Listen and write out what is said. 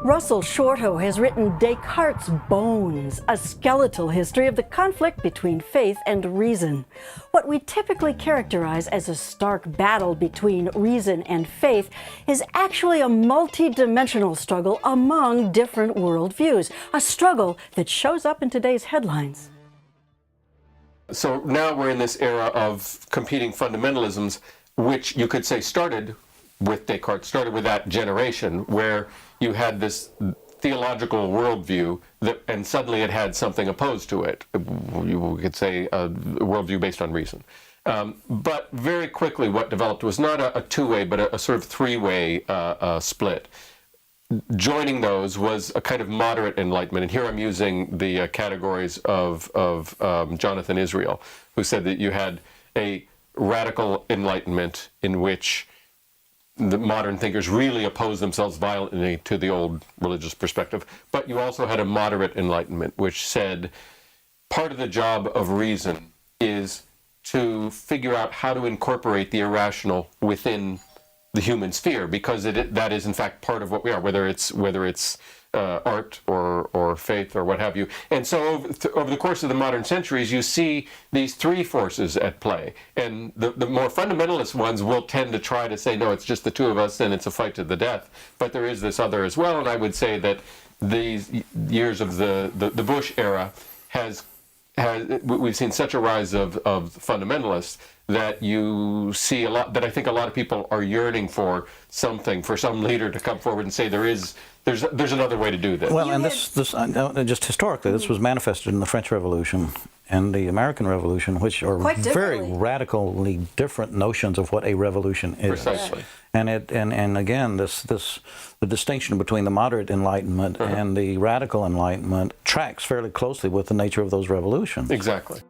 Russell Shorto has written Descartes' Bones, a skeletal history of the conflict between faith and reason. What we typically characterize as a stark battle between reason and faith is actually a multi-dimensional struggle among different worldviews, a struggle that shows up in today's headlines. So now we're in this era of competing fundamentalisms, which you could say started with Descartes, started with that generation, where you had this theological worldview, and suddenly it had something opposed to it. You could say a worldview based on reason. But very quickly what developed was not a two-way, but a sort of three-way split. Joining those was a kind of moderate enlightenment, and here I'm using the categories of Jonathan Israel, who said that you had a radical enlightenment in which the modern thinkers really opposed themselves violently to the old religious perspective, but you also had a moderate enlightenment, which said part of the job of reason is to figure out how to incorporate the irrational within the human sphere, because that is in fact part of what we are, whether it's art or faith or what have you. And so over the course of the modern centuries, you see these three forces at play. And the more fundamentalist ones will tend to try to say, no, it's just the two of us and it's a fight to the death. But there is this other as well. And I would say that these years of the Bush era we've seen such a rise of fundamentalists that you see a lot, that I think a lot of people are yearning for something, for some leader to come forward and say there's another way to do this. Well, and this just historically, this was manifested in the French Revolution and the American Revolution, which are very radically different notions of what a revolution is. Precisely. And again, the distinction between the moderate Enlightenment and the radical Enlightenment tracks fairly closely with the nature of those revolutions. Exactly.